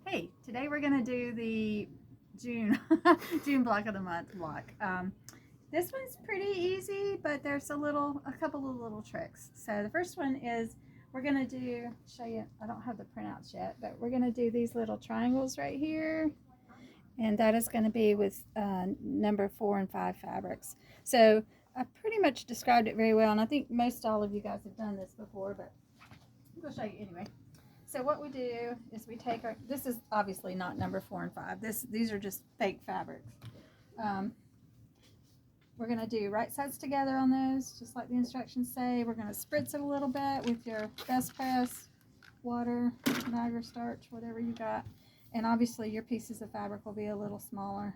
Hey, today we're gonna do the June June block of the month block. This one's pretty easy, but there's a couple of little tricks. So the first one is we're gonna show you. I don't have the printouts yet, but we're gonna do these little triangles right here, and that is gonna be with number 4 and 5 fabrics. So I pretty much described it very well, and I think most all of you guys have done this before, but I'm gonna show you anyway. So what we do is we take our, this is obviously not number 4 and 5. These are just fake fabrics. Um, we're going to do right sides together on those, just like the instructions say. We're going to spritz it a little bit with your best press, water, Niagara starch, whatever you got. And obviously your pieces of fabric will be a little smaller,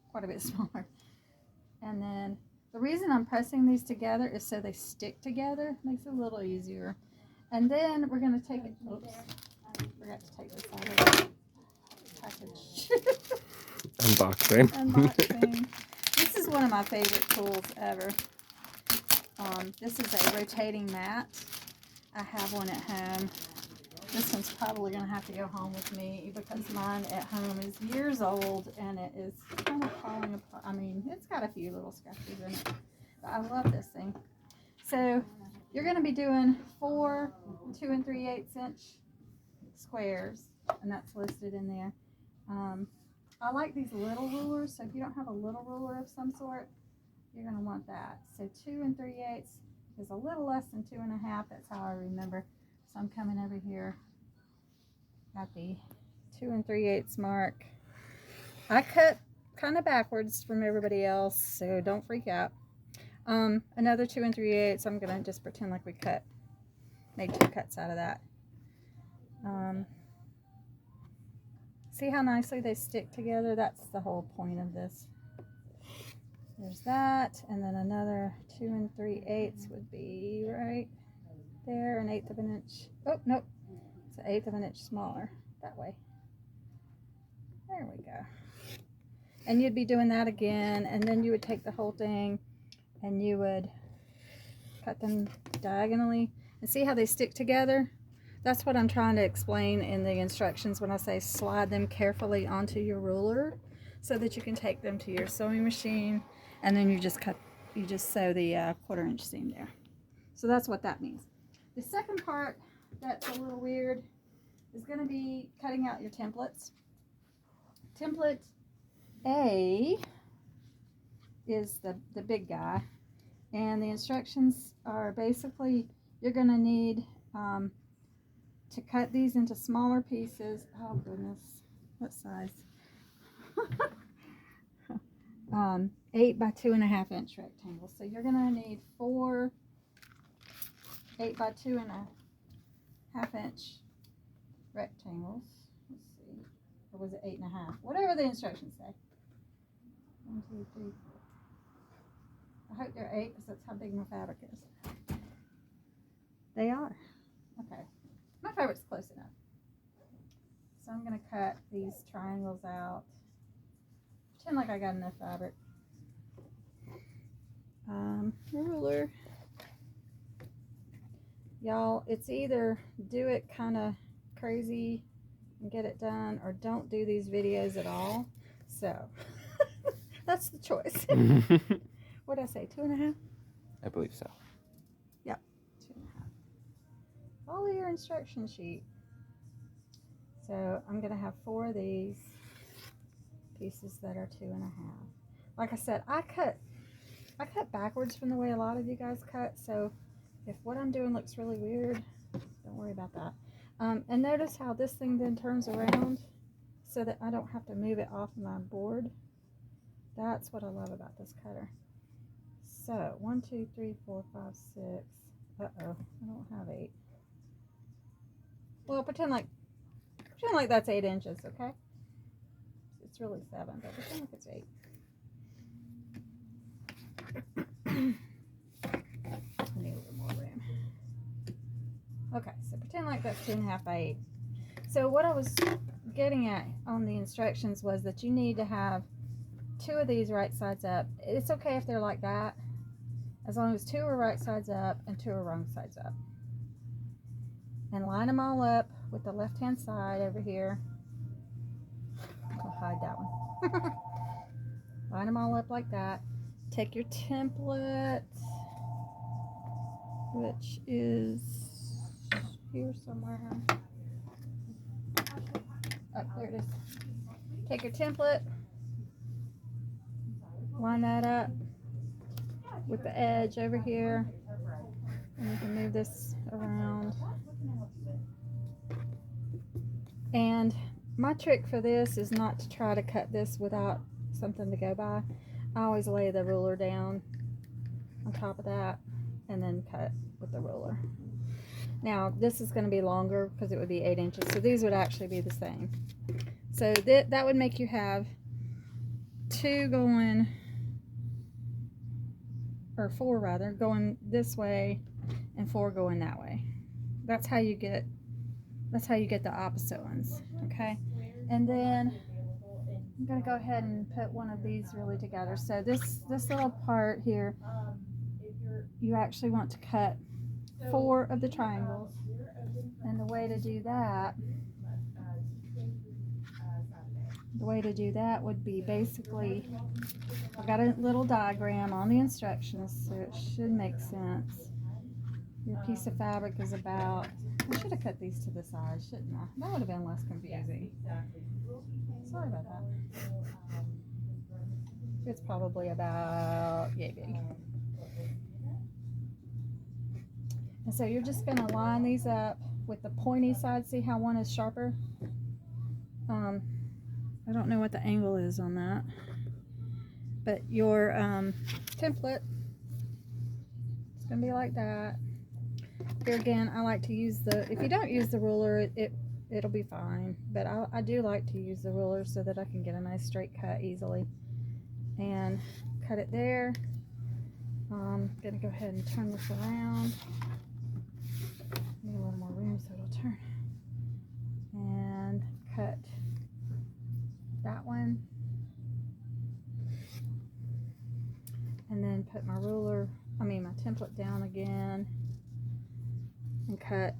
quite a bit smaller. And then the reason I'm pressing these together is so they stick together. Makes it a little easier. And then we're going to take it, oops, forgot to take this out of the package. Unboxing. Unboxing. This is one of my favorite tools ever. This is a rotating mat. I have one at home. This one's probably going to have to go home with me because mine at home is years old and it is kind of falling apart. I mean, it's got a few little scratches in it. But I love this thing. So you're going to be doing 4 2 3/8 inch squares, and that's listed in there. I like these little rulers, so if you don't have a little ruler of some sort, you're going to want that. So 2 3/8 is a little less than 2 1/2. That's how I remember. So I'm coming over here at the 2 3/8 mark. I cut kind of backwards from everybody else, so don't freak out. Another 2 3/8. I'm gonna just pretend like we made 2 cuts out of that. See how nicely they stick together? That's the whole point of this. There's that, and then another 2 3/8 would be right there, 1/8 of an inch. Oh, nope, it's 1/8 of an inch smaller that way. There we go. And you'd be doing that again, and then you would take the whole thing and you would cut them diagonally and see how they stick together. That's what I'm trying to explain in the instructions when I say slide them carefully onto your ruler so that you can take them to your sewing machine, and then you just sew the 1/4 inch seam there. So that's what that means. The second part that's a little weird is going to be cutting out your templates. Template A is the big guy, and the instructions are basically you're going to need to cut these into smaller pieces. Oh goodness, what size? 8 by 2 1/2 inch rectangles. So you're going to need 4 8 by 2 1/2 inch rectangles. Let's see, or was it 8 1/2? Whatever the instructions say. 1 2 3 4. I hope they're 8 because that's how big my fabric is. They are. Okay. My fabric's close enough. So I'm going to cut these triangles out. Pretend like I got enough fabric. Ruler. Y'all, it's either do it kind of crazy and get it done, or don't do these videos at all. So that's the choice. What did I say, 2 1/2? I believe so. Yep, 2 1/2. Follow your instruction sheet. So I'm going to have 4 of these pieces that are 2 1/2. Like I said, I cut backwards from the way a lot of you guys cut. So if what I'm doing looks really weird, don't worry about that. And notice how this thing then turns around so that I don't have to move it off my board. That's what I love about this cutter. So 1 2 3 4 5 6. Uh-oh, I don't have 8. Well, pretend like that's 8 inches, okay? It's really 7, but pretend like it's 8. I need a little more room. Okay, so pretend like that's 2 1/2 by 8. So what I was getting at on the instructions was that you need to have 2 of these right sides up. It's okay if they're like that, as long as 2 are right sides up and 2 are wrong sides up. And line them all up with the left hand side over here hide that one. Line them all up like that. Take your template, which is here somewhere. Oh, there it is. Take your template, line that up with the edge over here, and you can move this around. And my trick for this is not to try to cut this without something to go by. I always lay the ruler down on top of that and then cut with the ruler. Now this is going to be longer because it would be 8 inches, so these would actually be the same. So that would make you have 2 going, or 4 rather, going this way and 4 going that way. That's how you get the opposite ones, okay? And then I'm gonna go ahead and put one of these really together. So this little part here, you actually want to cut 4 of the triangles, and the way to do that would be basically, I've got a little diagram on the instructions, so it should make sense. Your piece of fabric is about, I should have cut these to the side, shouldn't I? That would have been less confusing. Sorry about that. It's probably about yay big. And so you're just going to line these up with the pointy side. See how one is sharper? I don't know what the angle is on that. But your template, it's going to be like that. Here again, I like to use if you don't use the ruler, it'll be fine. But I do like to use the ruler so that I can get a nice straight cut easily. And cut it there. I'm going to go ahead and turn this around. Need a little more room so it'll turn. And cut that one. And then put my my template down again. And cut,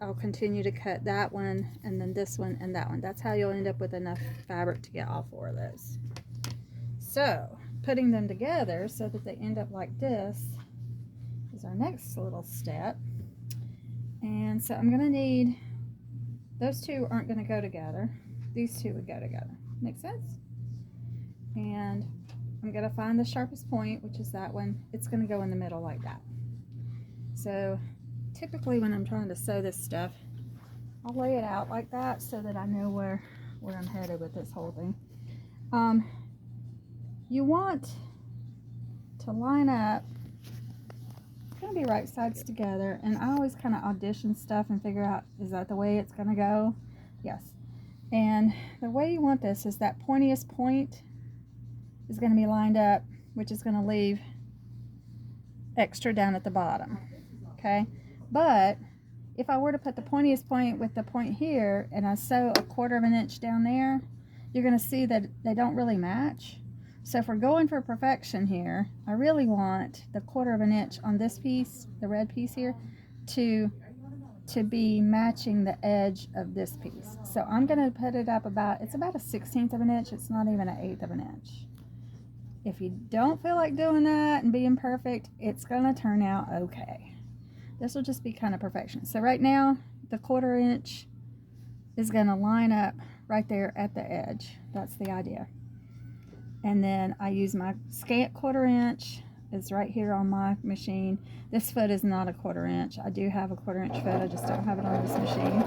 I'll continue to cut that one, and then this one and that one. That's how you'll end up with enough fabric to get all 4 of those. So, putting them together so that they end up like this is our next little step. And so I'm going to need, those 2 aren't going to go together. These 2 would go together. Make sense? And I'm going to find the sharpest point, which is that one. It's going to go in the middle like that. So typically when I'm trying to sew this stuff, I'll lay it out like that so that I know where I'm headed with this whole thing. You want to line up, it's going to be right sides together, and I always kind of audition stuff and figure out, is that the way it's going to go? Yes. And the way you want this is that pointiest point is going to be lined up, which is going to leave extra down at the bottom. Okay? But if I were to put the pointiest point with the point here and I sew a 1/4 of an inch down there, you're going to see that they don't really match. So if we're going for perfection here, I really want the 1/4 of an inch on this piece, the red piece here, to be matching the edge of this piece. So I'm going to put it up it's about a 1/16 of an inch. It's not even an 1/8 of an inch. If you don't feel like doing that and being perfect, it's going to turn out okay. This will just be kind of perfection. So right now, the 1/4 inch is going to line up right there at the edge. That's the idea. And then I use my scant 1/4 inch. It's right here on my machine. This foot is not a 1/4 inch. I do have a 1/4 inch foot. I just don't have it on this machine.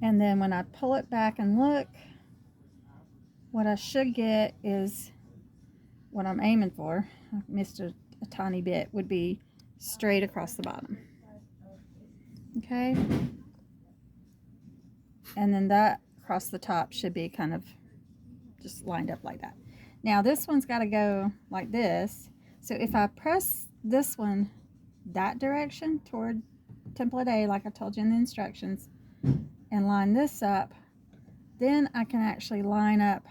And then when I pull it back and look, what I should get is what I'm aiming for. I missed a tiny bit, would be straight across the bottom. Okay? And then that across the top should be kind of just lined up like that. Now this one's got to go like this. So if I press this one that direction toward template A, like I told you in the instructions, and line this up, then I can actually line up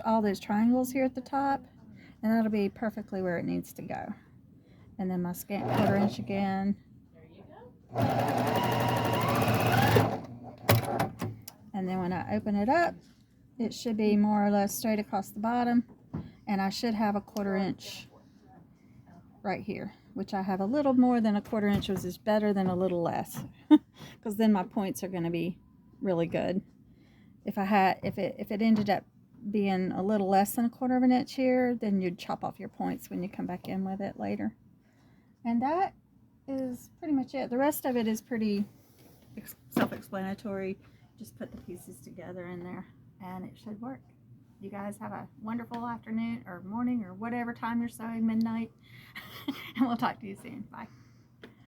all those triangles here at the top, and that'll be perfectly where it needs to go. And then my scant 1/4 inch again. And then when I open it up, it should be more or less straight across the bottom. And I should have a 1/4 inch right here, which I have a little more than a 1/4 inch, which is better than a little less, because then my points are going to be really good. If it ended up being a little less than a 1/4 of an inch here, then you'd chop off your points when you come back in with it later. And that is pretty much it. The rest of it is pretty self-explanatory. Just put the pieces together in there and it should work. You guys have a wonderful afternoon or morning or whatever time you're sewing, midnight. And we'll talk to you soon. Bye.